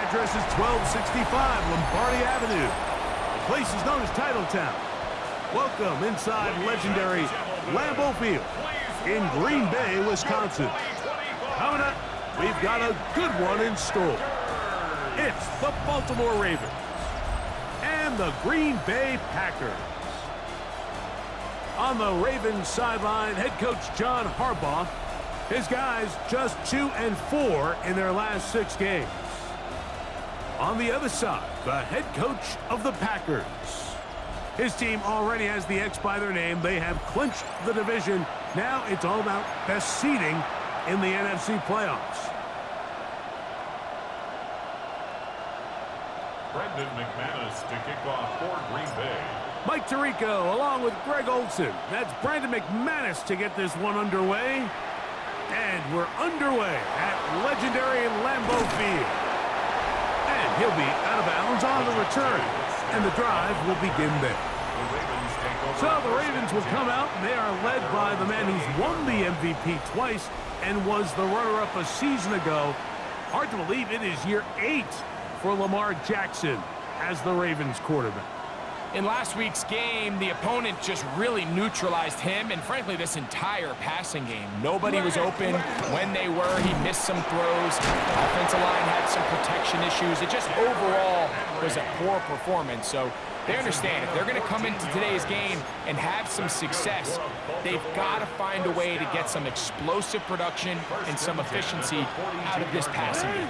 address is 1265 Lombardi Avenue. The place is known as Titletown. Welcome inside legendary Lambeau Field in Green Bay, Wisconsin. Coming up, we've got a good one in store. It's the Baltimore Ravens and the Green Bay Packers. On the Ravens sideline, head coach John Harbaugh. His guys just 2-4 in their last 6 games. On the other side, the head coach of the Packers. His team already has the X by their name. They have clinched the division. Now it's all about best seeding in the NFC playoffs. Brendan McManus to kick off for Green Bay. Mike Tirico along with Greg Olson. That's Brandon McManus to get this one underway. And we're underway at legendary Lambeau Field. And he'll be out of bounds on the return. And the drive will begin there. So the Ravens will come out, and they are led by the man who's won the MVP twice and was the runner-up a season ago. Hard to believe it is year 8 for Lamar Jackson as the Ravens quarterback. In last week's game, the opponent just really neutralized him and, frankly, this entire passing game. Nobody was open. When they were, he missed some throws. Offensive line had some protection issues. It just overall was a poor performance. So they understand if they're going to come into today's game and have some success, they've got to find a way to get some explosive production and some efficiency out of this passing game.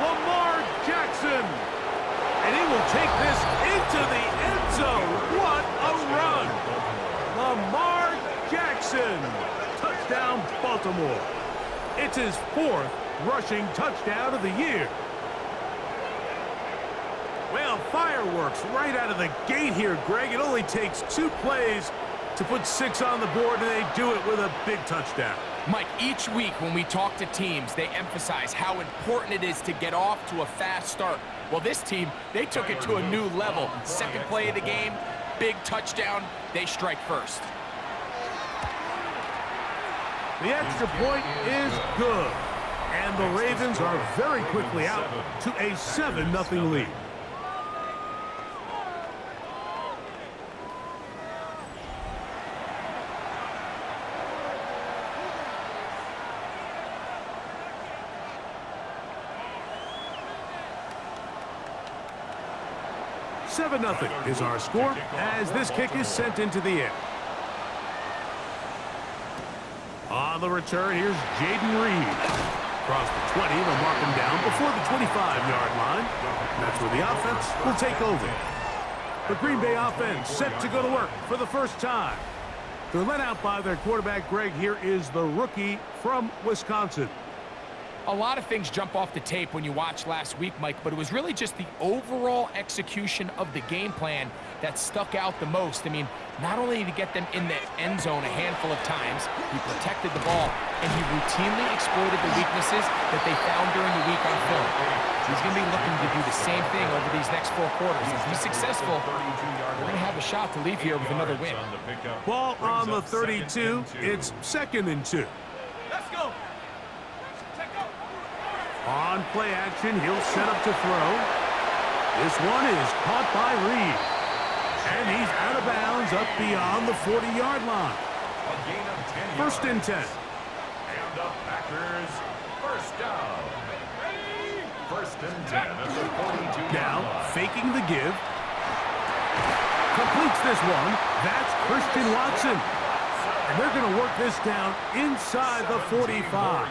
Lamar Jackson, and he will take this into the end zone. What a run! Lamar Jackson, touchdown Baltimore. It's his 4th rushing touchdown of the year. Well, fireworks right out of the gate here, Greg. It only takes 2 plays to put 6 on the board, and they do it with a big touchdown. Mike, each week when we talk to teams, they emphasize how important it is to get off to a fast start. Well, this team, they took it to a new level. 2nd play of the game, big touchdown, they strike first. The extra point is good, and the Ravens are very quickly out to a 7-0 lead. $7-0 is our score as this kick is sent into the air. On the return, here's Jaden Reed. Across the 20, they'll mark him down before the 25-yard line. That's where the offense will take over. The Green Bay offense set to go to work for the first time. They're led out by their quarterback, Greg. Here is the rookie from Wisconsin. A lot of things jump off the tape when you watch last week, Mike, but it was really just the overall execution of the game plan that stuck out the most. I mean, not only did he get them in the end zone a handful of times, he protected the ball, and he routinely exploited the weaknesses that they found during the week on film. He's going to be looking to do the same thing over these next 4 quarters. If he's successful, they're going to have a shot to leave here with another win. Ball on the 32. It's 2nd and 2. Let's go. On play action, he'll set up to throw. This one is caught by Reed. And he's out of bounds up beyond the 40-yard line. A gain of 10 First and 10. And the Packers first down. First and 10 at the 42-yard Now, line. faking the give. Completes this one. That's Christian Watson. And they're going to work this down inside the 45.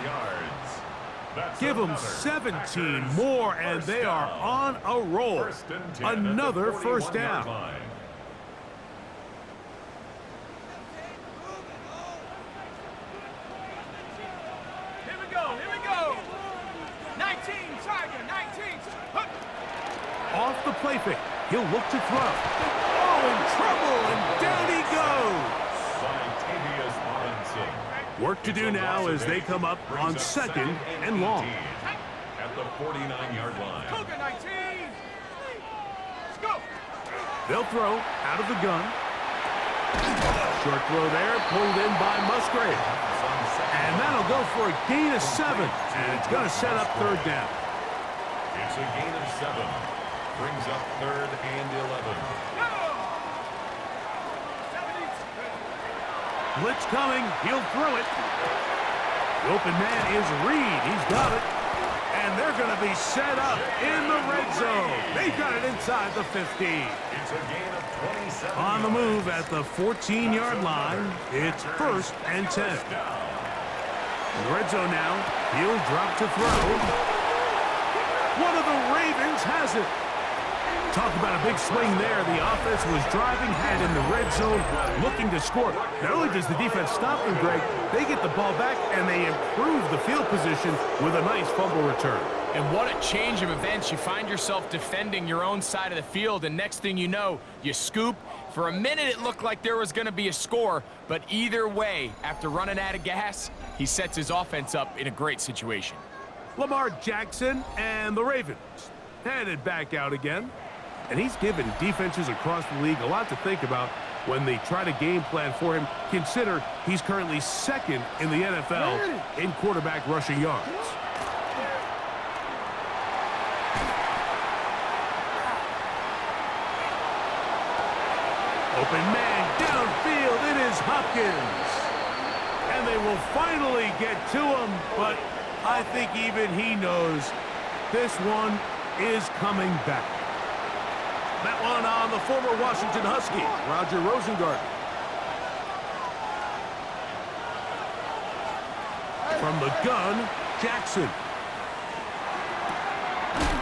Give them 17 more, and they are on a roll. Another first down. Here we go. 19, Tiger, 19. Off the play fake. He'll look to throw. Oh, in trouble, and down he goes. Work to do now as they come up on 2nd and long. At the 49-yard line. Cougar 19. Let's go. They'll throw out of the gun. Short throw there, pulled in frustrated. And that'll go for a gain of 7. And it's going to set up third down. It's a gain of 7. Brings up 3rd and 11. Blitz coming. He'll throw it. The open man is Reed. He's got it. And they're going to be set up in the red zone. They've got it inside the 15. It's a gain of 27. On the move at the 14-yard line. It's 1st and 10. In the red zone now. He'll drop to throw. One of the Ravens has it. Talk about a big swing there. The offense was driving, had in the red zone, looking to score. Not only does the defense stop them, Greg, they get the ball back and they improve the field position with a nice fumble return. And what a change of events. You find yourself defending your own side of the field, and next thing you know, you scoop. For a minute, it looked like there was going to be a score, but either way, after running out of gas, he sets his offense up in a great situation. Lamar Jackson and the Ravens headed back out again. And he's given defenses across the league a lot to think about when they try to game plan for him. Consider he's currently 2nd in the NFL in quarterback rushing yards. Open man downfield. It is Hopkins. And they will finally get to him, but I think even he knows this one is coming back. That one on the former Washington Husky, Roger Rosengarten. From the gun, Jackson.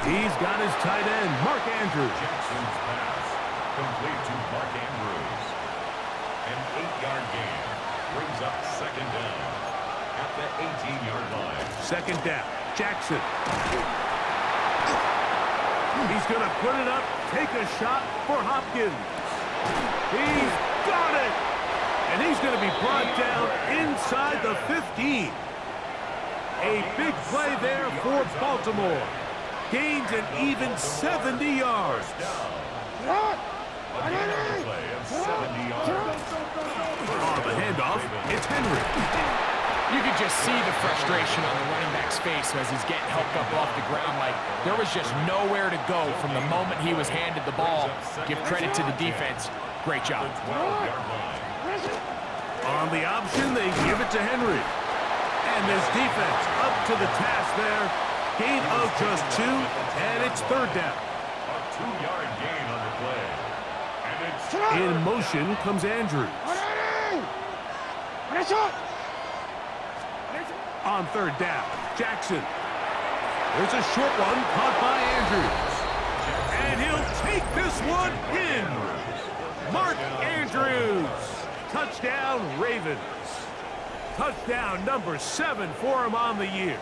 He's got his tight end, Mark Andrews. Jackson's pass complete to Mark Andrews. An 8-yard gain brings up 2nd down at the 18-yard line. 2nd down, Jackson. He's going to put it up, take a shot for Hopkins. He's got it! And he's going to be brought down inside the 15. A big play there for Baltimore. Gains an even 70 yards. A gain on the play of 70 yards. On the handoff, it's Henry. You could just see the frustration on the running back's face as he's getting helped up off the ground. Like, there was just nowhere to go from the moment he was handed the ball. Give credit to the defense. Great job. On the option, they give it to Henry. And this defense up to the task there. Gain of just 2, and it's 3rd down. A 2-yard gain on the play. And it's in motion comes Andrews. On 3rd down, Jackson. There's a short one caught by Andrews. And he'll take this one in. Mark Andrews. Touchdown, Ravens. Touchdown number 7 for him on the year.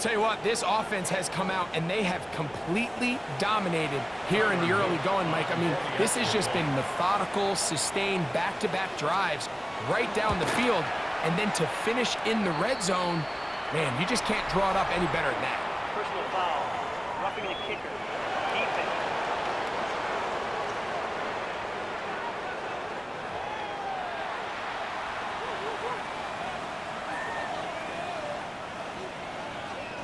Tell you what, this offense has come out and they have completely dominated here in the early going, Mike. I mean, this has just been methodical, sustained, back-to-back drives right down the field. And then to finish in the red zone, man, you just can't draw it up any better than that. Personal foul, roughing the kicker, defense.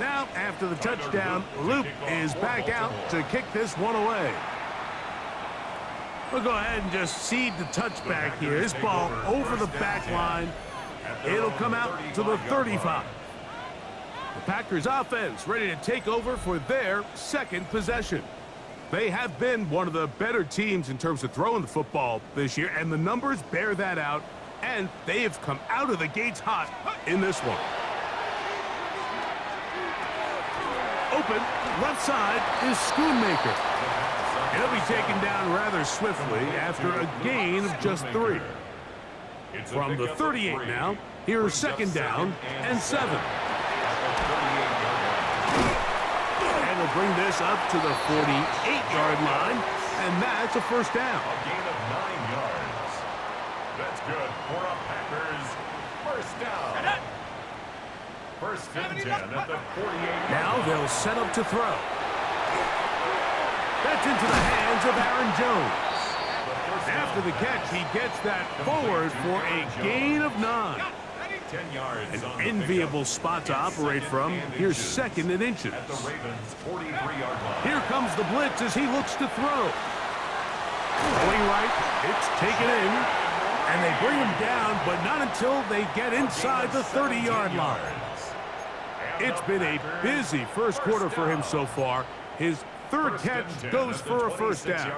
Now, after the touchdown, Luke is back out to kick this one away. We'll go ahead and just cede the touchback here. This ball over the back line. It'll come out to the 35. The Packers offense ready to take over for their 2nd possession. They have been one of the better teams in terms of throwing the football this year, and the numbers bear that out, and they have come out of the gates hot in this one. Open, left side is Schoonmaker. He'll be taken down rather swiftly after a gain of just 3. From the 38 now, here's 2nd down and 7. And they'll bring this up to the 48-yard line, and that's a 1st down. a gain of 9 yards. That's good for a Packers 1st down. 1st and 10 at the 48. Now they'll set up to throw. That's into the hands of Aaron Jones. After the catch, he gets that forward for a gain of 9. 10 yards An on the enviable pickup. spot to It's operate from. second and Here's inches second and inches. at the Ravens' 43-yard line. Here comes the blitz as he looks to throw. Going right, it's taken in, and they bring him down, but not until they get inside the 30-yard line. It's been a busy first quarter for him so far. His third catch goes for a first down.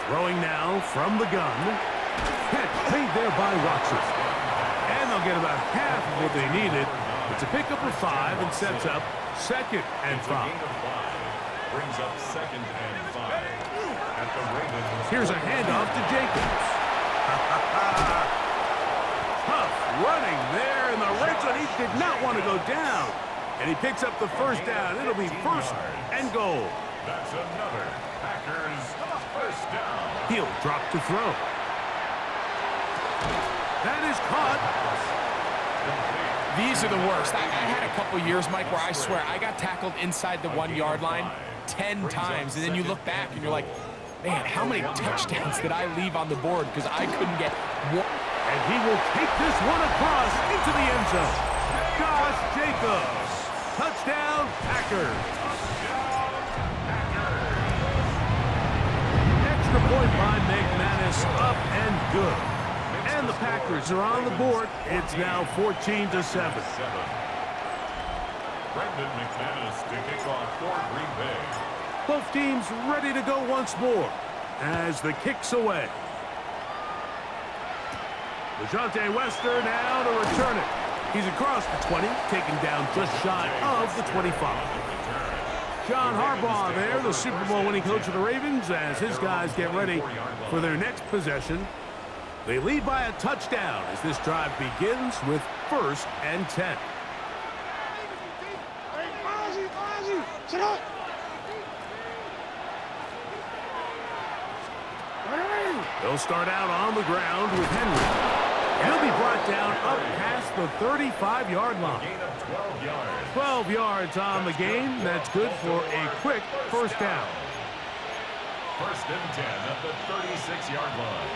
Throwing now from the gun. Catch made there by Watson. And they'll get about half of what they needed. It's a pickup of 5 and sets up second and 5. Brings up second and 5 at the Ravens. Here's a handoff to Jacobs. Tough running there in the red zone. He did not want to go down. And he picks up the first down. It'll be first and goal. That's another Packers first down. He'll drop to throw. That is caught. These are the worst. I had a couple years, Mike, where I swear I got tackled inside the 1-yard line 10 times, and then you look back and you're like, man, how many touchdowns did I leave on the board because I couldn't get one? And he will take this one across into the end zone. Josh Jacobs. Touchdown, Packers. Extra point by McManus, up and good. And the Packers are on the board. It's now 14-7. Brendan McManus to kick off for Green Bay. Both teams ready to go once more as the kick's away. LeJohntay Wester now to return it. He's across the 20, taken down just shy of the 25. John Harbaugh there, the Super Bowl winning coach of the Ravens, as his guys get ready for their next possession. They lead by a touchdown as this drive begins with 1st and 10. They'll start out on the ground with Henry. He'll be brought down up past the 35-yard line. Gain of 12 yards. 12 yards on the game. That's good for a quick first down. 1st and 10 at the 36-yard line.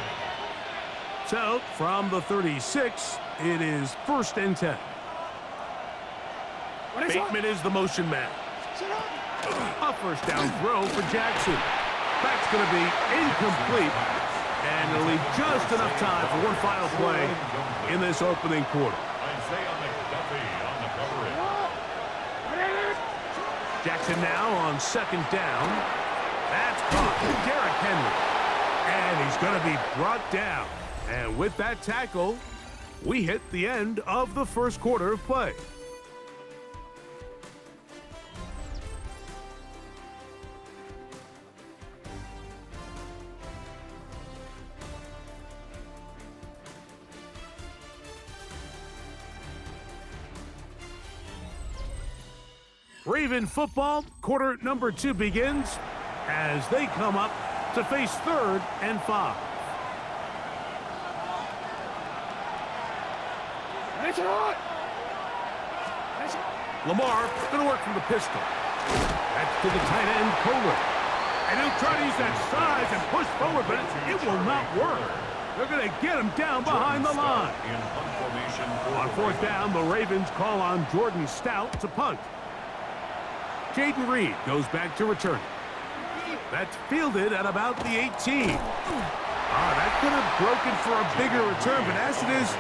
So, from the 36, it is 1st and 10. Bateman is the motion man. A first down throw for Jackson. That's going to be incomplete. And it'll leave just enough time for one final play in this opening quarter. Isaiah McDuffie on the coverage. Jackson now on 2nd down. That's caught. Derrick Henry. And he's going to be brought down. And with that tackle, we hit the end of the first quarter of play. Raven football, quarter number 2 begins as they come up to face 3rd and 5. Lamar going to work from the pistol. That's to the tight end, Kohler. And he'll try to use that size and push forward, but it will not work. They're going to get him down behind the line. On 4th down, the Ravens call on Jordan Stout to punt. Jaden Reed goes back to return. That's fielded at about the 18. That could have broken for a bigger return, but as it is,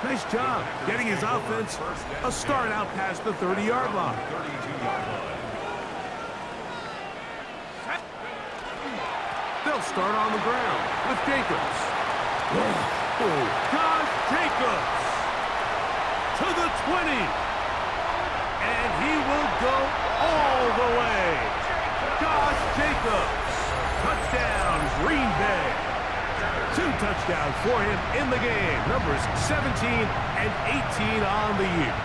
nice job getting his offense a start out past the 30-yard line. They'll start on the ground with Jacobs. Josh Jacobs to the 20. And he will go all the way. Josh Jacobs. Touchdown, Green Bay. 2 touchdowns for him in the game. Numbers 17 and 18 on the year.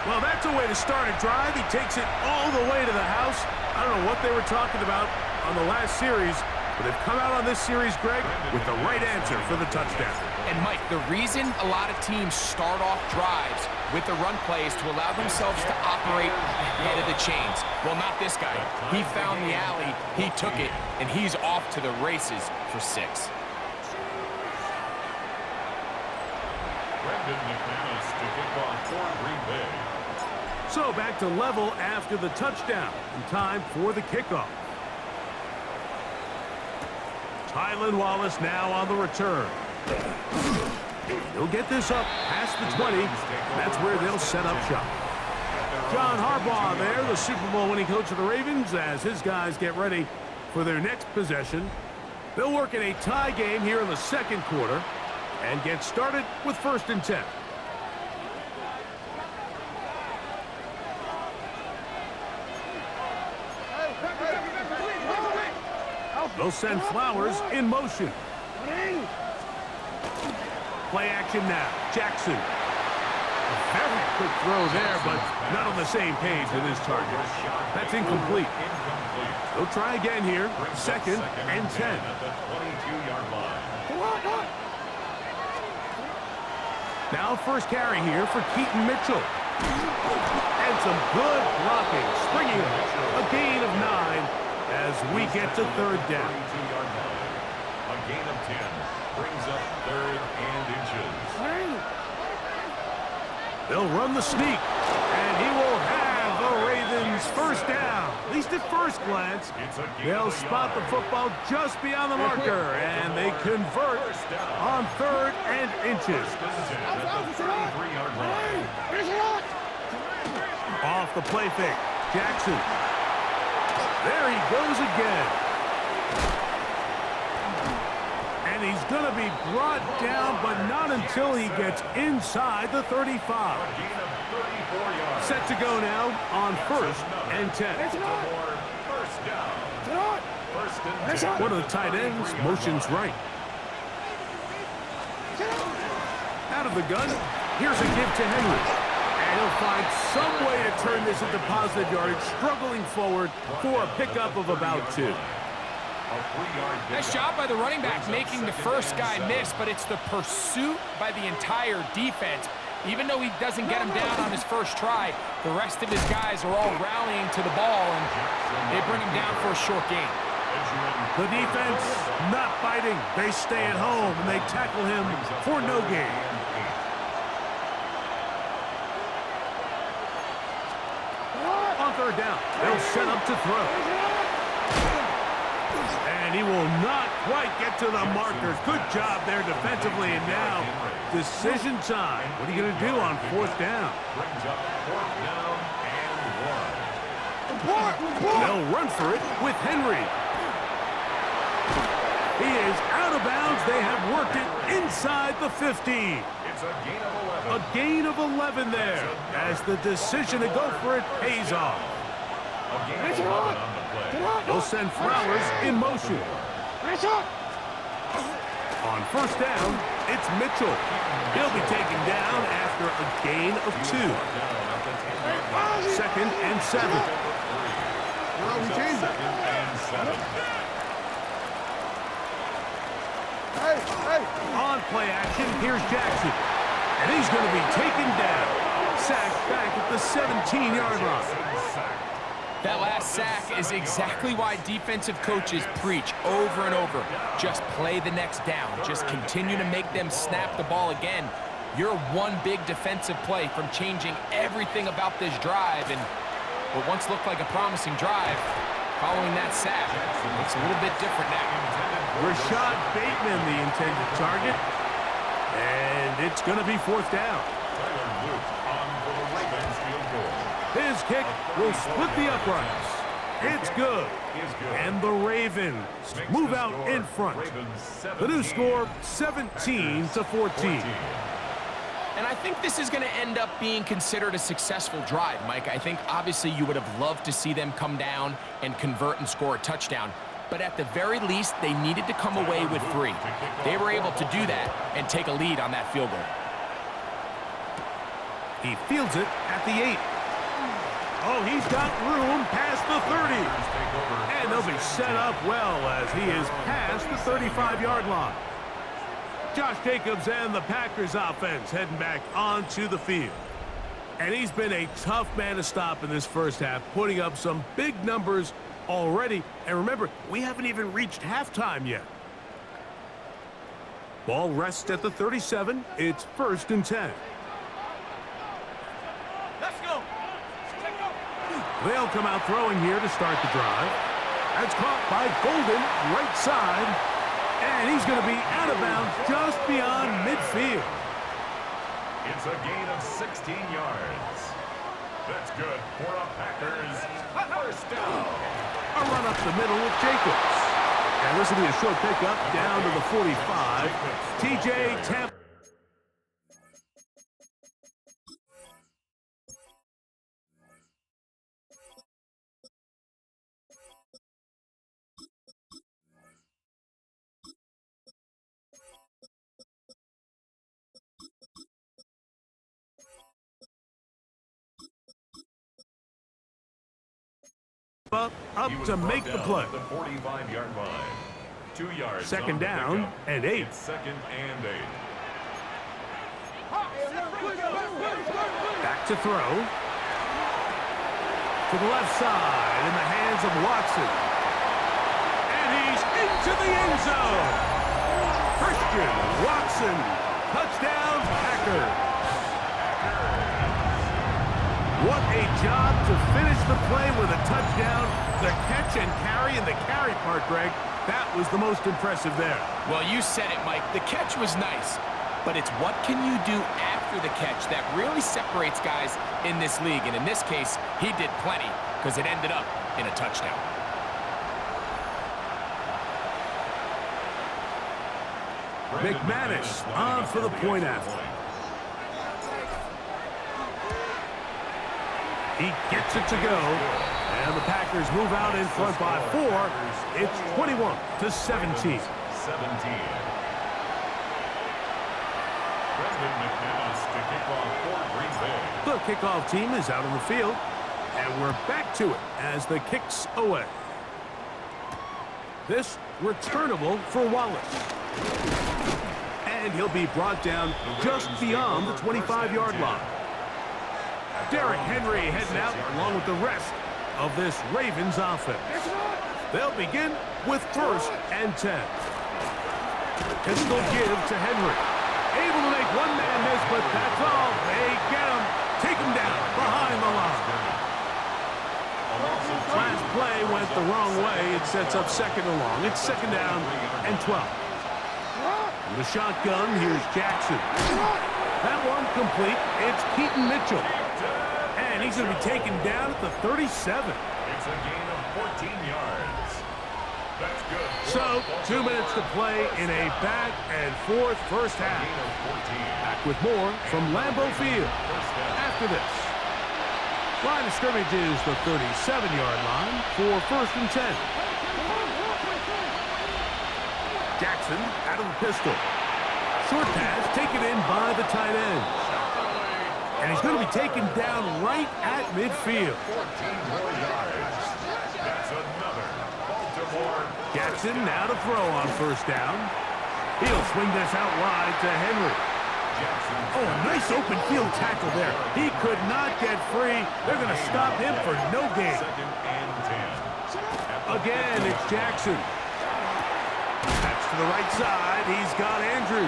Well, that's a way to start a drive. He takes it all the way to the house. I don't know what they were talking about on the last series, But they've come out on this series, Greg, with the right answer for the touchdown. And, Mike, the reason a lot of teams start off drives with the run play is to allow themselves to operate ahead of the chains. Well, not this guy. He found the alley, he took it, and he's off to the races for 6. So back to level after the touchdown, and time for the kickoff. Tylan Wallace now on the return. He'll get this up past the 20. That's where they'll set up shop. John Harbaugh there, the Super Bowl winning coach of the Ravens, as his guys get ready for their next possession. They'll work in a tie game here in the second quarter and get started with 1st and 10. They'll send Flowers in motion. Play action now. Jackson. A very quick throw there, but not on the same page with his target. That's incomplete. They'll try again here. 2nd and 10. Now first carry here for Keaton Mitchell. And some good blocking. Springing a gain of 9 as we get to 3rd down. A gain of 10 brings up 3rd and inches. They'll run the sneak, and he will have the Ravens 1st down. At least at first glance, they'll spot the football just beyond the marker, and they convert on 3rd and inches. Off the play fake, Jackson. There he goes again. And he's going to be brought down, but not until he gets inside the 35. Set to go now on 1st and 10. One of the tight ends motions right. Out of the gun, here's a give to Henry. And he'll find some way to turn this into positive yardage, struggling forward for a pickup of about 2. Nice job by the running back making the first guy miss, but it's the pursuit by the entire defense. Even though he doesn't get him down on his first try, the rest of his guys are all rallying to the ball, and they bring him down for a short gain. The defense not biting. They stay at home, and they tackle him for no gain. On 3rd down, they'll set up to throw. And he will not quite get to the marker. Good job there defensively, and now decision time. What are you going to do on 4th down? They'll run for it with Henry. He is out of bounds. They have worked it inside the 15. It's a gain of 11. A gain of 11 there as the decision to go for it pays off. A gain of 11 on the play. They'll send Flowers in motion. On 1st down, it's Mitchell. He'll be taken down after a gain of 2. 2nd and 7. On play action, here's Jackson. And he's going to be taken down. Sacked back at the 17-yard line. That last sack is exactly why defensive coaches preach over and over. Just play the next down. Just continue to make them snap the ball again. You're one big defensive play from changing everything about this drive. And what once looked like a promising drive, following that sack, looks a little bit different now. Rashad Bateman, the intended target. And it's going to be 4th down. His kick will split the uprights. It's good. And the Ravens move out in front. The new score, 17-14. And I think this is going to end up being considered a successful drive, Mike. I think obviously you would have loved to see them come down and convert and score a touchdown. But at the very least, they needed to come away with 3. They were able to do that and take a lead on that field goal. He fields it at the 8. Oh, he's got room past the 30. And they'll be set up well as he is past the 35-yard line. Josh Jacobs and the Packers offense heading back onto the field. And he's been a tough man to stop in this first half, putting up some big numbers already. And remember, we haven't even reached halftime yet. Ball rests at the 37. It's 1st and 10. Let's go. They'll come out throwing here to start the drive. That's caught by Golden, right side. And he's going to be out of bounds just beyond midfield. It's a gain of 16 yards. That's good for a Packers first down. A run up the middle with Jacobs. And this will be a short pickup down to the 45. TJ Tampa. Up to make the play. The 45-yard line. 2 yards. Second down and 8. It's 2nd and 8. Back to throw. To the left side in the hands of Watson. And he's into the end zone. Christian Watson. Touchdown, Packers. What a job to finish the play with a touchdown. The catch and carry, and the carry part, Greg, that was the most impressive there. Well, you said it, Mike. The catch was nice, but it's what can you do after the catch that really separates guys in this league. And in this case, he did plenty because it ended up in a touchdown. McManus on for the point after. He gets it to go, and the Packers move out in front by 4. It's 21-17. The kickoff team is out on the field, and we're back to it as the kick's away. This returnable for Wallace. And he'll be brought down just beyond the 25-yard line. Derrick Henry heading out along with the rest of this Ravens offense. They'll begin with 1st and 10. Pistol give to Henry. Able to make one man miss, but that's all. They get him. Take him down behind the line. Last play went the wrong way. It sets up 2nd and long. It's 2nd down and 12. In the shotgun, here's Jackson. That one complete. It's Keaton Mitchell. And he's going to be taken down at the 37. It's a gain of 14 yards. That's good. So, 2 minutes to play in a back and forth first half. Back with more from Lambeau Field after this. Line of scrimmage is the 37-yard line for 1st and 10. Jackson out of the pistol. Short pass taken in by the tight end. And he's going to be taken down right at midfield. 14 more yards. That's another Baltimore. Jackson now to throw on 1st down. He'll swing this out wide to Henry. Oh, a nice open field tackle there. He could not get free. They're going to stop him for no gain. 2nd and 10. Again, it's Jackson. That's to the right side. He's got Andrews.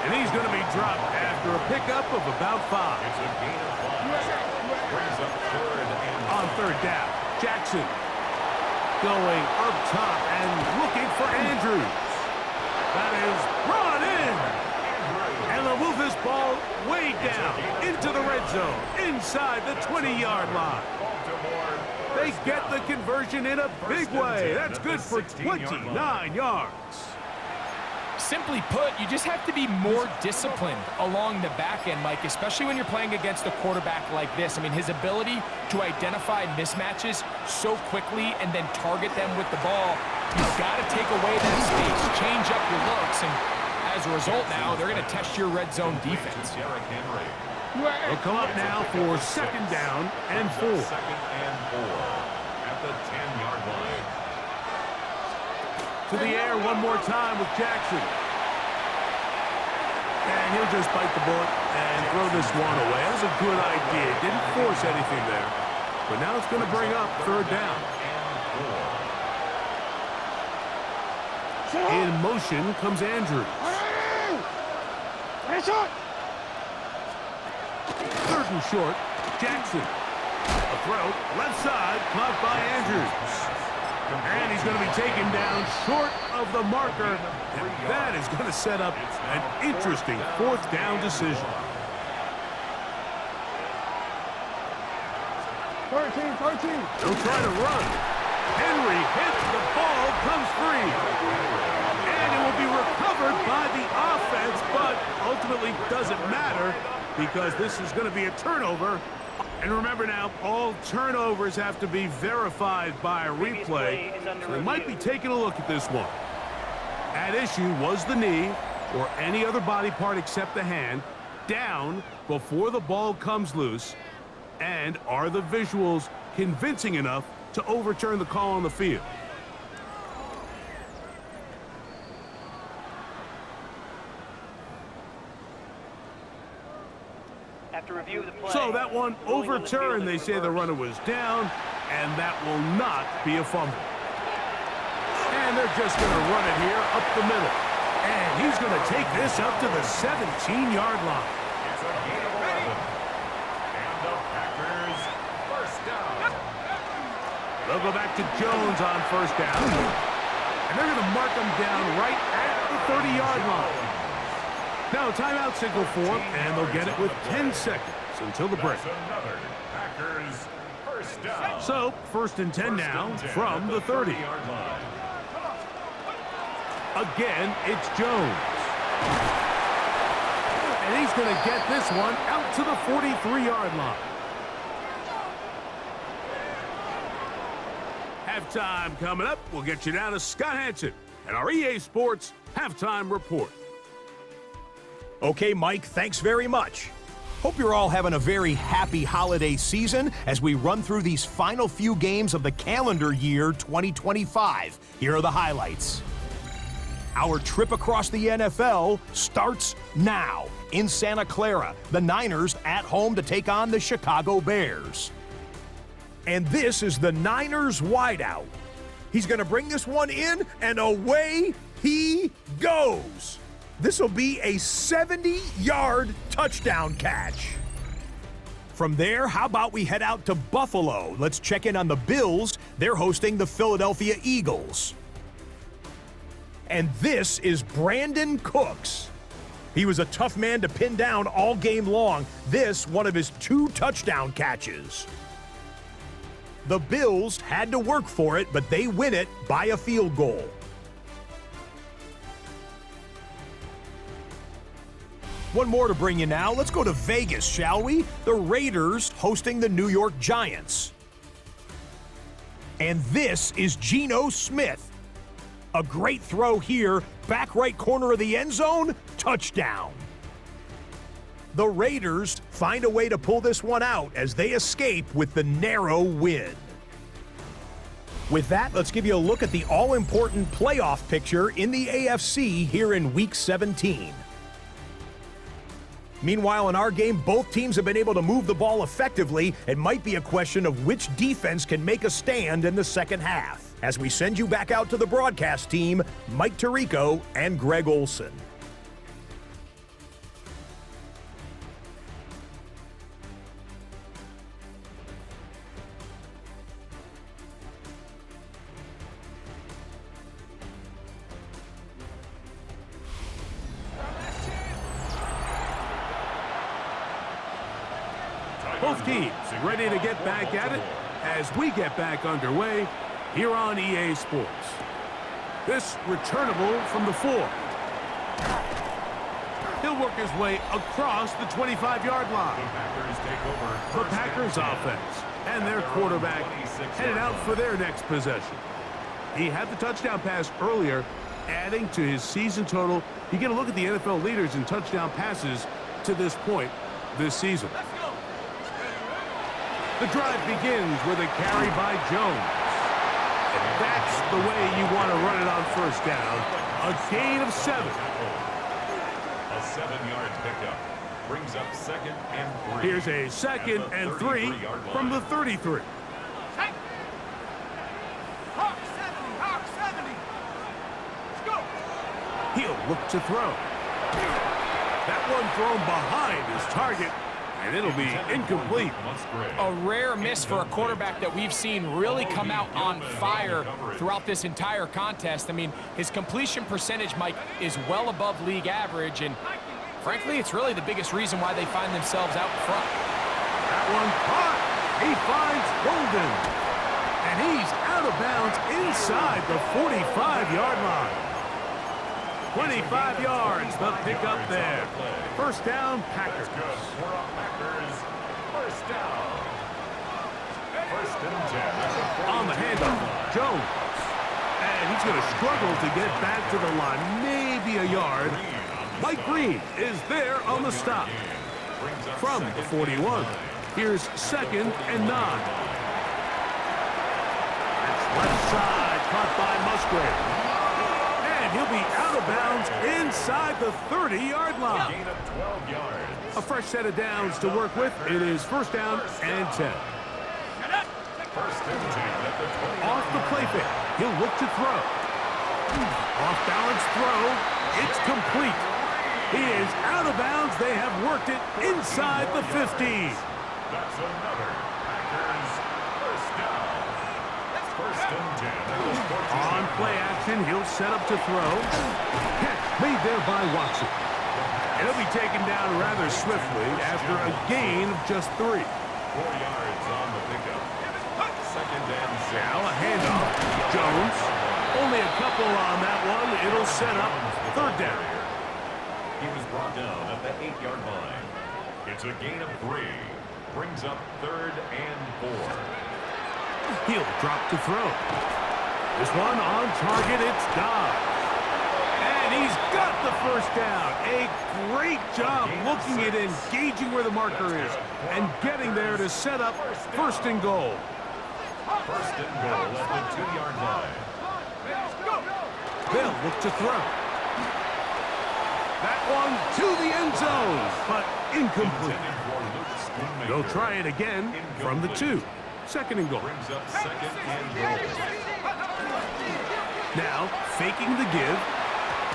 And he's going to be dropped after a pickup of about 5. It's a gain of 5. Brings up 3rd and On 3rd down, Jackson going up top and looking for Andrews. That is brought in. And they'll move this ball way down into the red zone, inside the 20-yard line. Baltimore. They get the conversion in a big way. That's good for 29 yards. Simply put, you just have to be more disciplined along the back end, Mike, especially when you're playing against a quarterback like this. I mean, his ability to identify mismatches so quickly and then target them with the ball, you've got to take away that space, change up your looks, and as a result now, they're going to test your red zone defense. Derrick Henry. They'll come up now for 2nd down and 4. 2nd and 4 at the 10-yard line. To the air one more time with Jackson. And he'll just bite the bullet and throw this one away. That was a good idea. Didn't force anything there. But now it's going to bring up third down. In motion comes Andrews. Third and short, Jackson. A throw, left side, caught by Andrews. And he's going to be taken down short of the marker. And that is going to set up an interesting fourth down decision. 13. They'll try to run. Henry hits the ball, comes free. And it will be recovered by the offense, but ultimately doesn't matter because this is going to be a turnover. And remember now, all turnovers have to be verified by a replay. So they might be taking a look at this one. At issue was the knee or any other body part except the hand down before the ball comes loose. And are the visuals convincing enough to overturn the call on the field? After review of the play, So that one overturned. They say the runner was down, and that will not be a fumble. And they're just going to run it here up the middle. And he's going to take this up to the 17-yard line. It's a gain of 11. And the Packers first down. They'll go back to Jones on first down. And they're going to mark him down right at the 30-yard line. Now a timeout signal for him, and they'll get it with 10 seconds until the break. That's another Packers first down. So, first and 10 now from the 30. 30-yard line. Again, it's Jones. And he's going to get this one out to the 43-yard line. Halftime coming up. We'll get you down to Scott Hansen and our EA Sports Halftime Report. Okay, Mike, thanks very much. Hope you're all having a very happy holiday season as we run through these final few games of the calendar year 2025. Here are the highlights. Our trip across the NFL starts now. In Santa Clara, the Niners at home to take on the Chicago Bears. And this is the Niners wideout. He's going to bring this one in, and away he goes. This will be a 70-yard touchdown catch. From there, how about we head out to Buffalo? Let's check in on the Bills. They're hosting the Philadelphia Eagles. And this is Brandon Cooks. He was a tough man to pin down all game long. This, one of his 2 touchdown catches. The Bills had to work for it, but they win it by a field goal. One more to bring you now. Let's go to Vegas, shall we? The Raiders hosting the New York Giants. And this is Geno Smith. A great throw here, back right corner of the end zone, touchdown. The Raiders find a way to pull this one out as they escape with the narrow win. With that, let's give you a look at the all-important playoff picture in the AFC here in Week 17. Meanwhile, in our game, both teams have been able to move the ball effectively. It might be a question of which defense can make a stand in the second half. As we send you back out to the broadcast team, Mike Tirico and Greg Olson. Both teams ready to get back at it as we get back underway here on EA Sports. This returnable from the 4. He'll work his way across the 25-yard line. The Packers offense and their quarterback headed out for their next possession. He had the touchdown pass earlier, adding to his season total. You get a look at the NFL leaders in touchdown passes to this point this season. The drive begins with a carry by Jones. And that's the way you want to run it on first down. A gain of 7. A 7-yard pickup brings up 2nd and 3. Here's a 2nd and 3 from the 33. Take. Hawk 70, Hawk 70. Let's go. He'll look to throw. That one thrown behind his target, and it'll be incomplete. A rare miss for a quarterback that we've seen really come out on fire throughout this entire contest. I mean, his completion percentage, Mike, is well above league average, and frankly, it's really the biggest reason why they find themselves out front. That one caught. He finds Golden, and he's out of bounds inside the 45-yard line. 25 yards, the pickup there. First down, Packers. First down. First and 10. On the handoff, Jones. And he's going to struggle to get back to the line, maybe a yard. Mike Green is there on the stop. From the 41, here's 2nd and 9. That's left side, caught by Musgrave. And he'll be out of bounds inside the 30-yard line. Gain of 12 yards. A fresh set of downs to work with. It is first down and 10. First and 10 at the 20. Off the play fake, he'll look to throw. Off balance throw, it's complete. He is out of bounds. They have worked it inside the 15. That's another Packers first down. First and 10 at the 14. On play action, he'll set up to throw. Catch made there by Watson. And he'll be taken down rather swiftly after a gain of just 3. 4 yards on the pickup. Second and 6. Now a handoff. Jones. Only a couple on that one. It'll set up third down. He was brought down at the 8-yard line. It's a gain of 3. Brings up 3rd and 4. He'll drop to throw. This one on target. It's Dobbs. And he's got the first down. A great job looking at engaging where the marker is and getting there to set up first and goal. First and goal at the 2-yard line. They'll look to throw. That one to the end zone, but incomplete. They'll try it again from the 2. 2nd and goal. Brings up 2nd and goal. Now, faking the give.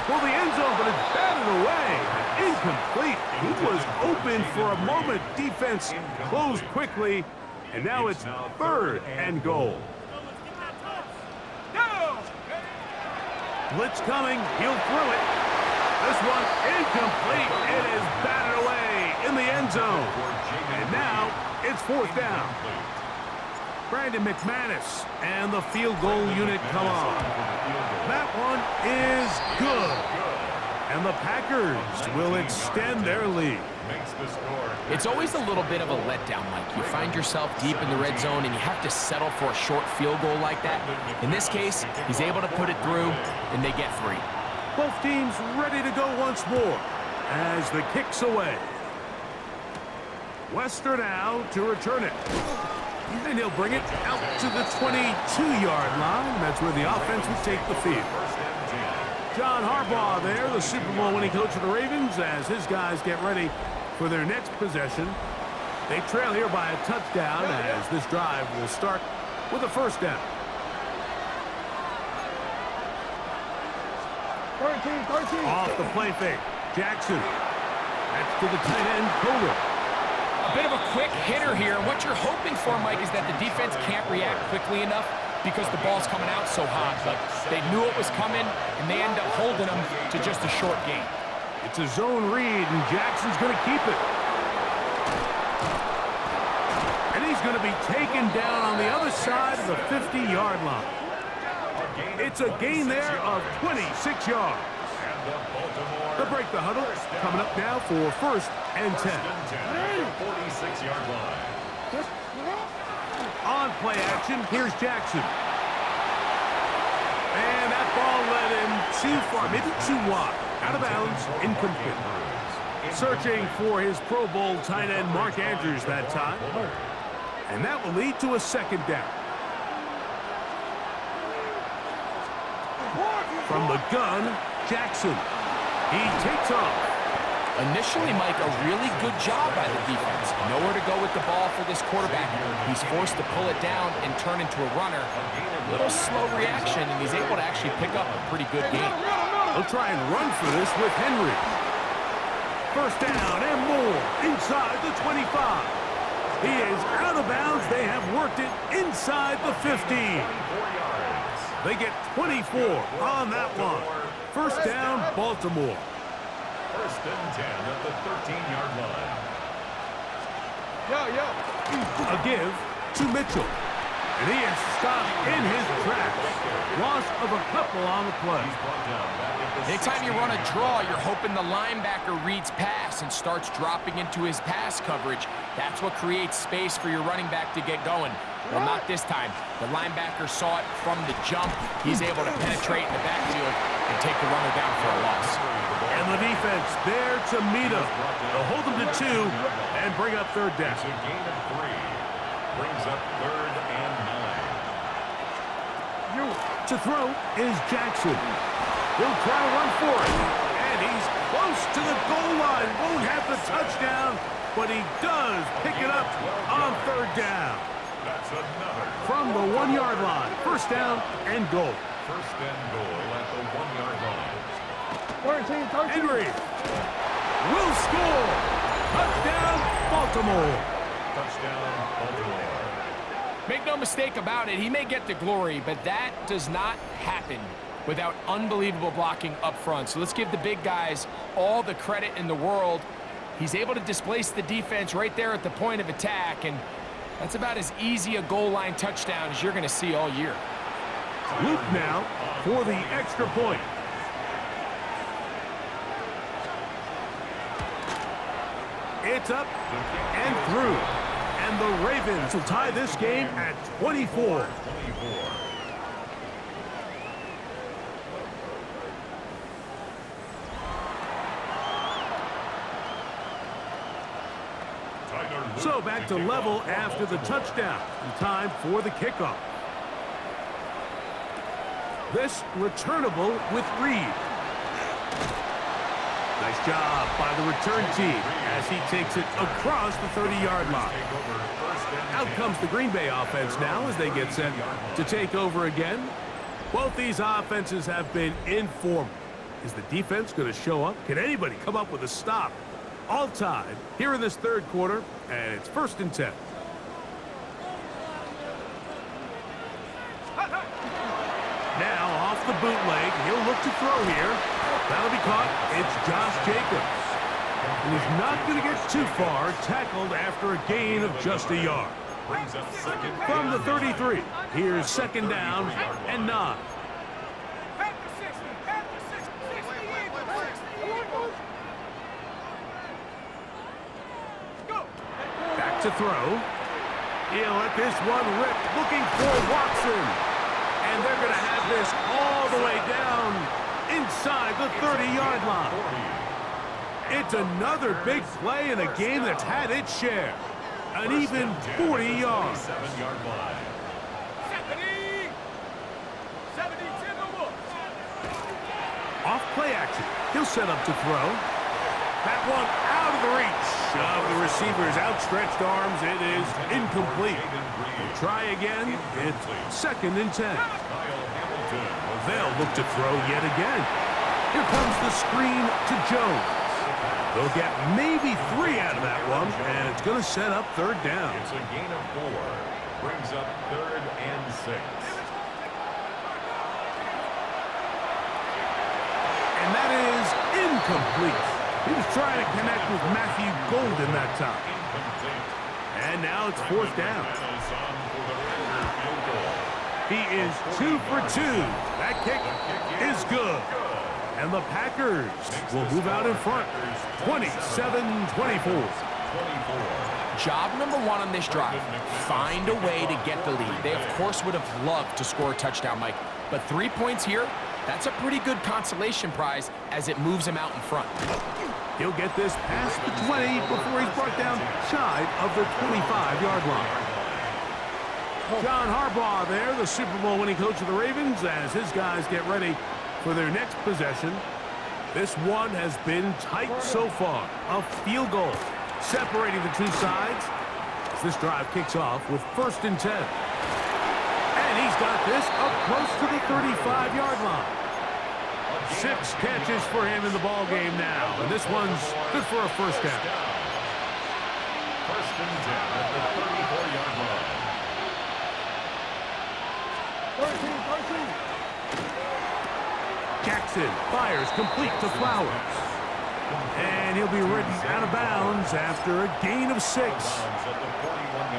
For the end zone, but it's batted away. Incomplete. He was open for a moment. Defense closed quickly, and now it's 3rd and goal. Blitz coming. He'll throw it. This one incomplete. It is batted away in the end zone. And now it's 4th down. Brandon McManus and the field goal unit come on. That one is good. And the Packers will extend their lead. It's always a little bit of a letdown, Mike. You find yourself deep in the red zone and you have to settle for a short field goal like that. In this case, he's able to put it through, and they get 3. Both teams ready to go once more as the kick's away. Wester now to return it. And he'll bring it out to the 22-yard line. That's where the offense will take the field. John Harbaugh there, the Super Bowl winning coach of the Ravens, as his guys get ready for their next possession. They trail here by a touchdown as this drive will start with a first down. 13. Off the play fake, Jackson. That's to the tight end, Kohler. A bit of a quick hitter here. What you're hoping for, Mike, is that the defense can't react quickly enough because the ball's coming out so hot. But they knew it was coming, and they end up holding them to just a short gain. It's a zone read, and Jackson's going to keep it. And he's going to be taken down on the other side of the 50-yard line. It's a gain there of 26 yards. They'll break the huddle. Coming up now for first and 10. 46-yard line. On play action, here's Jackson. And that ball led him too far, maybe too wide. Out of bounds, incomplete. Searching for his Pro Bowl tight end, Mark Andrews, that time. And that will lead to a second down. From the gun, Jackson. He takes off. Initially, Mike, a really good job by the defense. Nowhere to go with the ball for this quarterback. He's forced to pull it down and turn into a runner. A little slow reaction, and he's able to actually pick up a pretty good game. They'll try and run for this with Henry. First down and more inside the 25. He is out of bounds. They have worked it inside the 15. They get 24 on that one. First down, Baltimore. First and 10 at the 13-yard line. A give to Mitchell. And he is stopped in his tracks. Loss of a couple on the play. Anytime you run a draw, you're hoping the linebacker reads pass and starts dropping into his pass coverage. That's what creates space for your running back to get going. Well, not this time. The linebacker saw it from the jump. He's able to penetrate in the backfield and take the runner down for a loss. And the defense there to meet him. They'll hold him to 2 and bring up third down. It's a gain of 3. Brings up third and 9. To throw is Jackson. He'll try to run for it. And he's close to the goal line. Won't have the touchdown, but he does pick it up on third down. That's another. From the 1-yard line. First down and goal. First and goal at the 1-yard line. 13. Henry will score. Touchdown, Baltimore. Touchdown, Baltimore. Make no mistake about it, he may get the glory, but that does not happen without unbelievable blocking up front. So let's give the big guys all the credit in the world. He's able to displace the defense right there at the point of attack, and that's about as easy a goal line touchdown as you're going to see all year. Luke now for the extra point. It's up and through. And the Ravens will tie this game at 24. So back to level after the touchdown. And time for the kickoff. This returnable with Reed. Nice job by the return team as he takes it across the 30-yard line. Out comes the Green Bay offense now as they get set to take over again. Both these offenses have been informal. Is the defense going to show up? Can anybody come up with a stop? All tied here in this third quarter, and it's first and 10. Now off the bootleg, he'll look to throw here. That'll be caught. It's Josh Jacobs. And he's not going to get too far, tackled after a gain of just a yard. From the 33, here's second down and 9. Back to throw. He'll let this one rip, looking for Watson. And they're going to have this all the way down inside the 30-yard line. It's another big play in a game that's had its share. An even 40 yards. 7-yard line. 70 Off play action. He'll set up to throw. That one out of the reach of the receiver's outstretched arms. It is incomplete. We'll try again. It's second and 10. They'll look to throw yet again. Here comes the screen to Jones. They'll get maybe 3 out of that one, and it's going to set up third down. It's a gain of 4. Brings up third and 6. And that is incomplete. He was trying to connect with Matthew Golden that time. Incomplete. And now it's fourth down. He is 2 for 2. That kick is good. And the Packers will move out in front, 27-24. Job number 1 on this drive, find a way to get the lead. They, of course, would have loved to score a touchdown, Mike. But 3 points here, that's a pretty good consolation prize as it moves him out in front. He'll get this past the 20 before he's brought down shy of the 25-yard line. John Harbaugh there, the Super Bowl winning coach of the Ravens, as his guys get ready for their next possession. This one has been tight so far. A field goal separating the two sides as this drive kicks off with 1st and 10. And he's got this up close to the 35-yard line. 6 catches for him in the ball game now, and this one's good for a 1st down. 1st and 10 at the 34-yard line. 13. Jackson fires complete to Flowers. And he'll be ridden out of bounds after a gain of 6.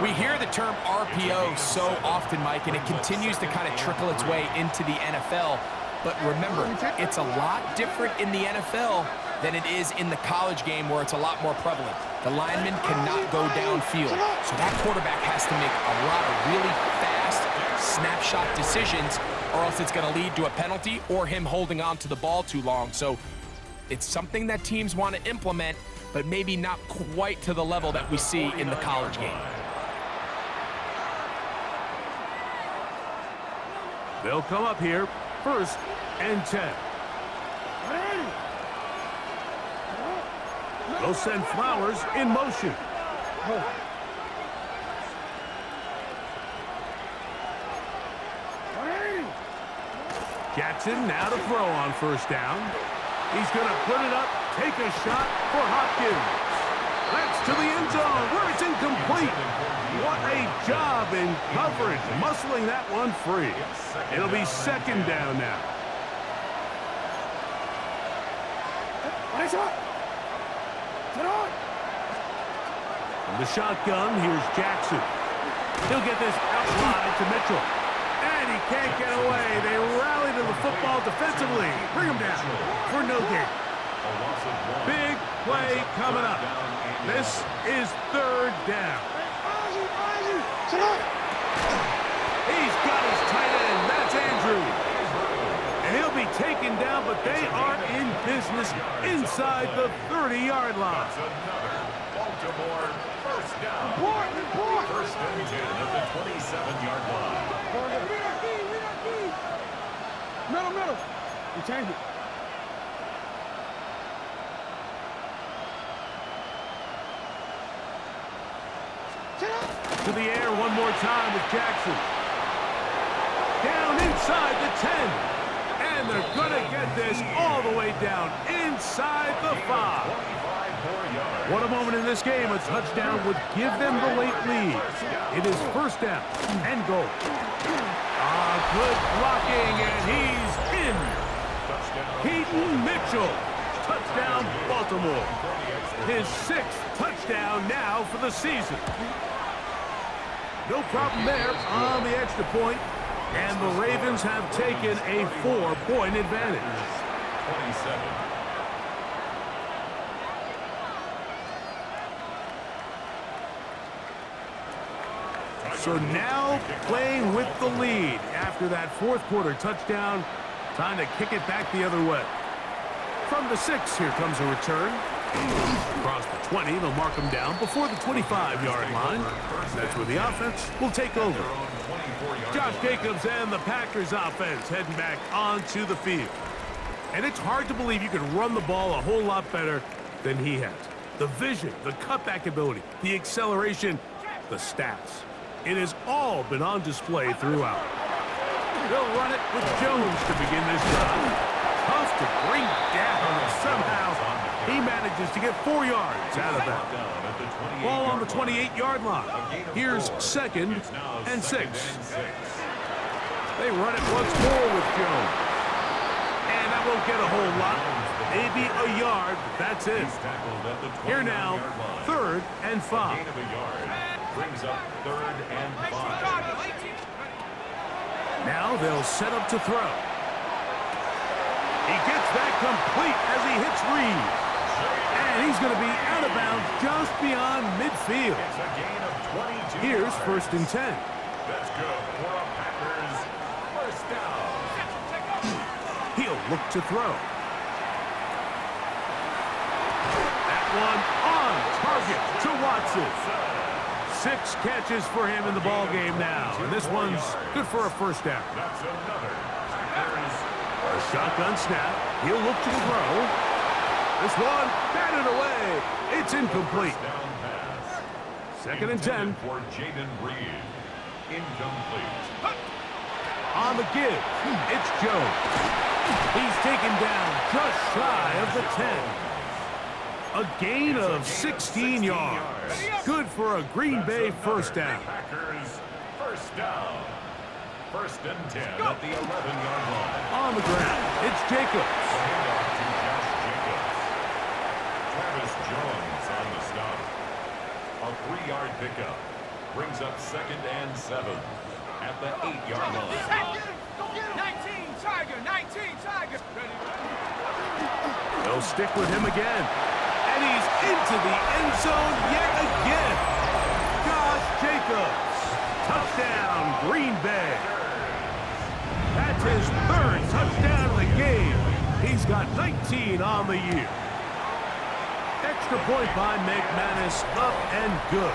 We hear the term RPO so often, Mike, and it continues to kind of trickle its way into the NFL. But remember, it's a lot different in the NFL than it is in the college game where it's a lot more prevalent. The lineman cannot go downfield, so that quarterback has to make a lot of really fast snapshot decisions, or else it's going to lead to a penalty or him holding on to the ball too long. So it's something that teams want to implement, but maybe not quite to the level that we see in the college game. They'll come up here, 1st and 10. They'll send Flowers in motion. Jackson now to throw on 1st down. He's going to put it up, take a shot for Hopkins. That's to the end zone where it's incomplete. What a job in coverage, muscling that one free. It'll be 2nd down now. From the shotgun, here's Jackson. He'll get this out wide to Mitchell. And he can't get away. They rally to the football defensively. Bring him down for no gain. Big play coming up. This is 3rd down. He's got his tight end. That's Andrews. And he'll be taken down, but they are in business inside the 30-yard line. Baltimore 1st down. 1st and 10 at the 27-yard line. Middle. You change it. To the air one more time with Jackson. Down inside the 10. And they're going to get this all the way down inside the 5. What a moment in this game. A touchdown would give them the late lead. It is 1st down and goal. Good blocking, and he's in. Keaton Mitchell. Touchdown, Baltimore. His 6th touchdown now for the season. No problem there on the extra point, and the Ravens have taken a 4-point advantage. 27. So now playing with the lead after that 4th quarter touchdown. Time to kick it back the other way. From the 6, here comes a return. Across the 20, they'll mark him down before the 25-yard line. That's where the offense will take over. Josh Jacobs and the Packers offense heading back onto the field. And it's hard to believe you can run the ball a whole lot better than he has. The vision, the cutback ability, the acceleration, the stats. It has all been on display throughout. They'll run it with Jones to begin this drive. Tough to bring down, and somehow he manages to get 4 yards out of that. Ball on the 28-yard line. Here's 2nd and 6. They run it once more with Jones. And that won't get a whole lot. Maybe a yard, but that's it. Here now, 3rd and 5. Brings up 3rd and 5. Now they'll set up to throw. He gets that complete as he hits Reed. And he's going to be out of bounds just beyond midfield. It's a gain of 22. Here's 1st and 10. That's good for a Packers 1st down. He'll look to throw. That one on target to Watson. 6 catches for him in the ball game now, and this one's good for a first down. That's another. Packers. A shotgun snap. He'll look to throw. This one batted away. It's incomplete. First down pass. 2nd and 10. For Jaden Reed. Incomplete. On the give, it's Joe. He's taken down just shy of the 10. A gain of 16 yards. Good for a Green Bay first down. Packers first down. 1st and 10 at the 11-yard line. On the ground, it's Jacobs. Handoff to Josh Jacobs. Travis Jones on the stop. A 3-yard pickup. Brings up 2nd and 7 at the 8-yard line. 19 Tiger, 19 Tiger. They'll stick with him again. And he's into the end zone yet again. Josh Jacobs. Touchdown, Green Bay. That's his 3rd touchdown of the game. He's got 19 on the year. Extra point by McManus, up and good.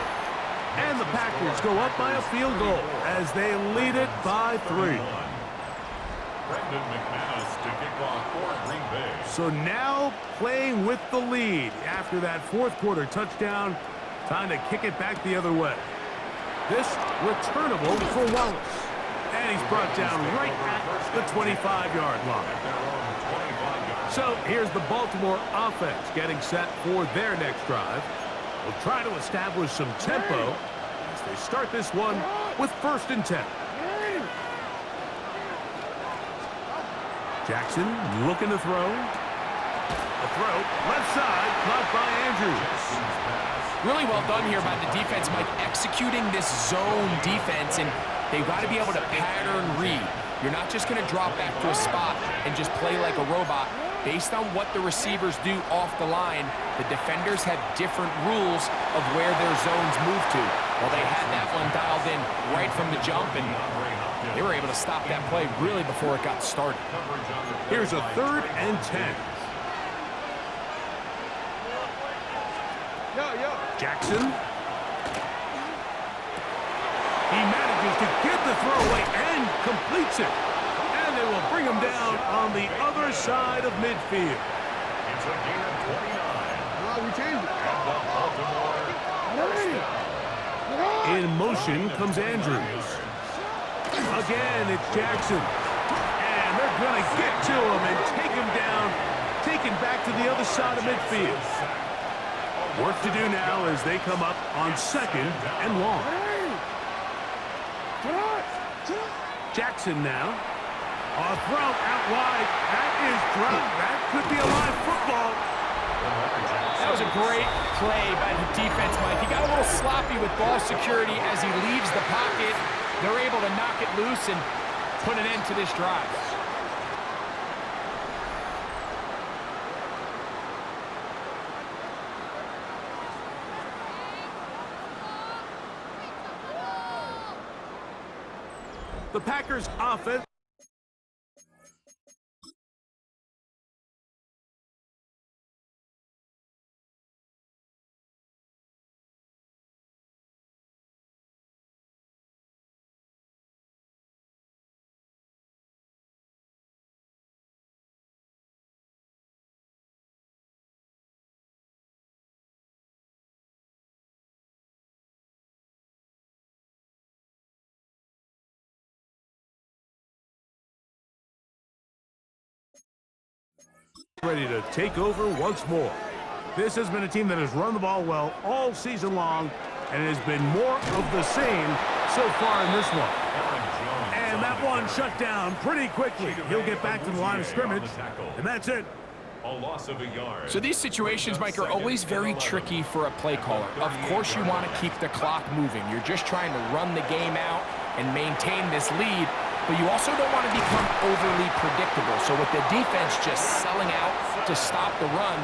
And the Packers go up by a field goal as they lead it by 3. Brendan McManus to kick off for Green Bay. So now playing with the lead after that 4th quarter touchdown. Time to kick it back the other way. This returnable for Wallace. And he's brought down right at the 25-yard line. So here's the Baltimore offense getting set for their next drive. We'll try to establish some tempo as they start this one with 1st and 10. Jackson looking to throw. A throw, left side, caught by Andrews. Really well done here by the defense, Mike, executing this zone defense, and they've got to be able to pattern read. You're not just going to drop back to a spot and just play like a robot. Based on what the receivers do off the line, the defenders have different rules of where their zones move to. Well, they had that one dialed in right from the jump, and they were able to stop that play really before it got started. Here's a 3rd and 10. Jackson. He manages to get the throw away and completes it. And they will bring him down on the other side of midfield. It's a gain of 29. We changed it. And the Baltimore first down. In motion comes Andrews. Again, it's Jackson. And they're going to get to him and take him down, taken back to the other side of midfield. Work to do now as they come up on 2nd and long. Jackson now. A throw out wide. That is dropped. That could be a live football. That was a great play by the defense, Mike. He got a little sloppy with ball security as he leaves the pocket. They're able to knock it loose and put an end to this drive. The Packers offense. Ready to take over once more. This has been a team that has run the ball well all season long, and it has been more of the same so far in this one. And that one shut down pretty quickly. He'll get back to the line of scrimmage, and that's it. A loss of a yard. So these situations, Mike, are always very tricky for a play caller. Of course you want to keep the clock moving. You're just trying to run the game out and maintain this lead, but you also don't want to become overly predictable. So with the defense just selling out to stop the run,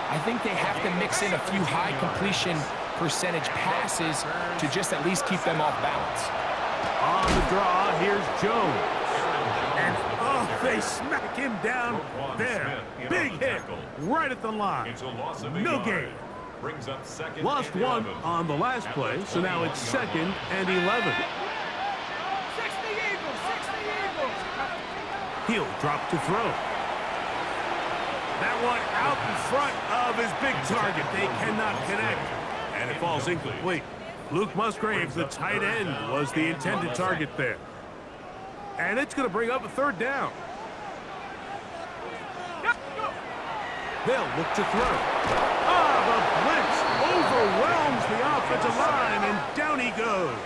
I think they have to mix in a few high completion percentage passes to just at least keep them off balance. On the draw, here's Jones. And, oh, they smack him down there. Big hit right at the line. No gain. Brings up second Lost and one 11. on the last play, so now it's 2nd and 11. 60 Eagles, 60 Eagles. He'll drop to throw. That one out in front of his big target. They cannot connect, and it falls incomplete. Luke Musgrave, the tight end, was the intended target there. And it's going to bring up a 3rd down. They'll look to throw. Ah, the blitz overwhelms the offensive line, and down he goes.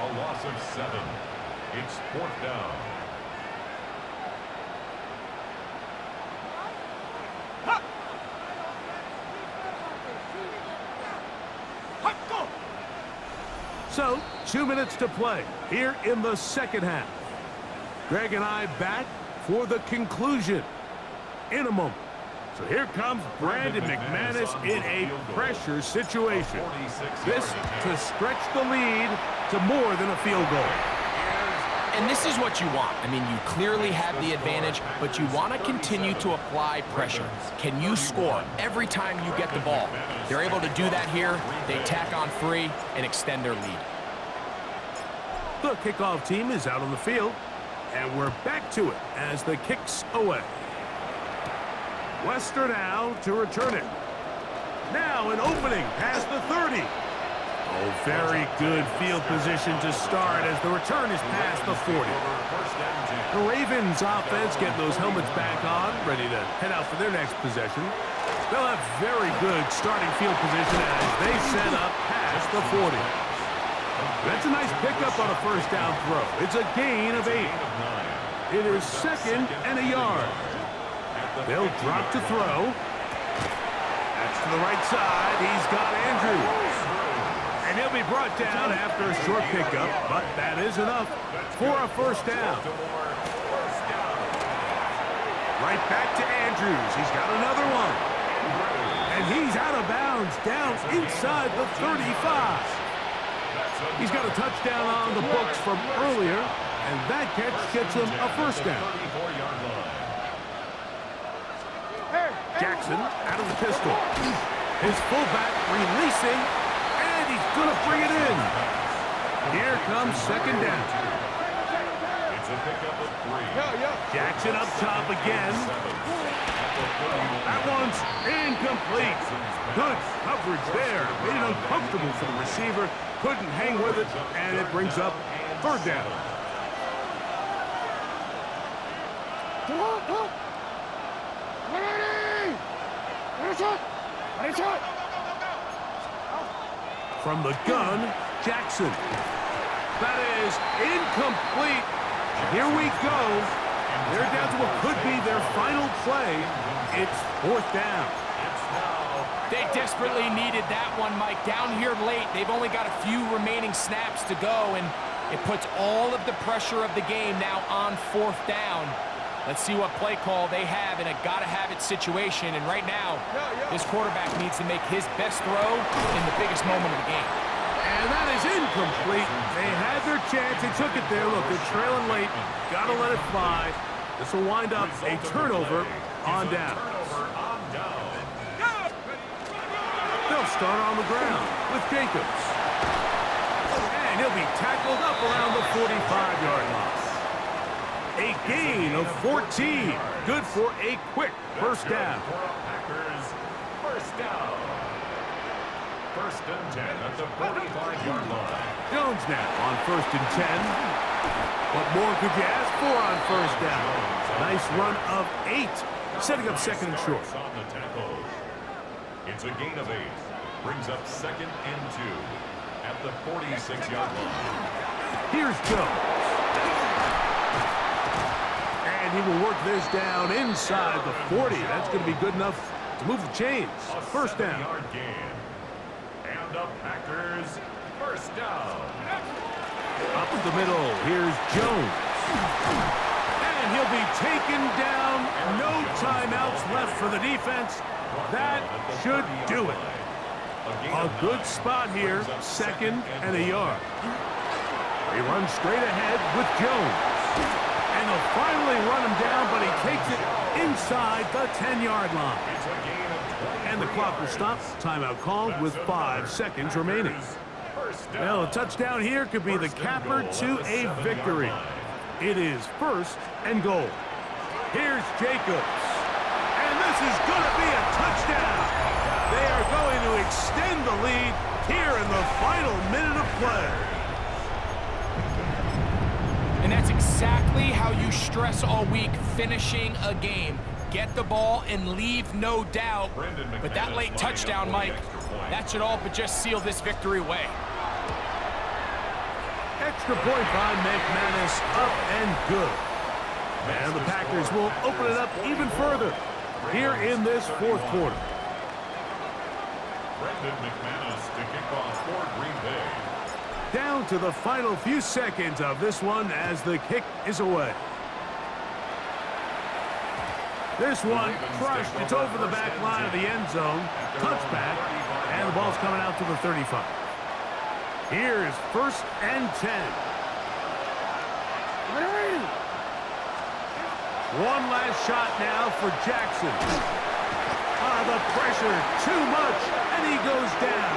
A loss of 7. It's 4th down. So, 2 minutes to play here in the 2nd half. Greg and I back for the conclusion in a moment. So here comes Brandon McManus in a pressure situation. This to stretch the lead to more than a field goal. And this is what you want. I mean, you clearly have the advantage, but you want to continue to apply pressure. Can you score every time you get the ball? They're able to do that here. They tack on 3 and extend their lead. The kickoff team is out on the field, and we're back to it as the kick's away. Wester now to return it. Now an opening past the 30. Oh, very good field position to start as the return is past the 40. The Ravens offense getting those helmets back on, ready to head out for their next possession. They'll have very good starting field position as they set up past the 40. That's a nice pickup on a 1st down throw. It's a gain of 8. It is 2nd and a yard. They'll drop to throw. That's to the right side. He's got Andrews. And he'll be brought down after a short pickup, but that is enough for a 1st down. Right back to Andrews. He's got another one. And he's out of bounds down inside the 35. He's got a touchdown on the books from earlier, and that catch gets him a 1st down. Jackson out of the pistol. His fullback releasing, and he's going to bring it in. Here comes 2nd down. It's a pickup of 3. Jackson up top again. That one's incomplete. Good coverage there. Made it uncomfortable for the receiver. Couldn't hang with it, and it brings up 3rd down. From the gun, Jackson. That is incomplete. Here we go. They're down to what could be their final play. It's 4th down. They desperately needed that one, Mike. Down here late, they've only got a few remaining snaps to go, and it puts all of the pressure of the game now on 4th down. Let's see what play call they have in a gotta-have-it situation. And right now, this quarterback needs to make his best throw in the biggest moment of the game. And that is incomplete. They had their chance. They took it there. Look, they're trailing late. Gotta let it fly. This will wind up a turnover on down. They'll start on the ground with Jacobs. And he'll be tackled up around the 45-yard line. A gain of 14. Good for a quick 1st down. Packers, 1st down. 1st and 10 at the 45-yard line. Jones now on 1st and 10. What more could you ask for on 1st down? Nice run of 8. Setting up 2nd and short. On the tackle. It's a gain of 8. Brings up 2nd and 2 at the 46-yard line. Here's Jones. And he will work this down inside the 40. That's going to be good enough to move the chains. 1st down. Yard gain. And the Packers 1st down. Up in the middle, here's Jones. And he'll be taken down. No timeouts left for the defense. That should do it. A good spot here, 2nd and a yard. They run straight ahead with Jones. And they'll finally run him down, but he takes it inside the 10-yard line. It's a gain of And the clock will stop. Timeout called with 5 seconds remaining. Well, a touchdown here could be the capper to a victory. It is 1st and goal. Here's Jacobs. And this is going to be a touchdown. They are going to extend the lead here in the final minute of play. And that's exactly how you stress all week, finishing a game. Get the ball and leave no doubt. But that late touchdown, Mike, that should all but just seal this victory away. Extra point by McManus, up and good. And the Packers will open it up even further here in this 4th quarter. Brendan McManus to kick off for Green Bay. Down to the final few seconds of this one as the kick is away. This one crushed. It's over the back line of the end zone. Touchback. And the ball's coming out to the 35. Here is 1st and 10. One last shot now for Jackson. The pressure, too much, and he goes down.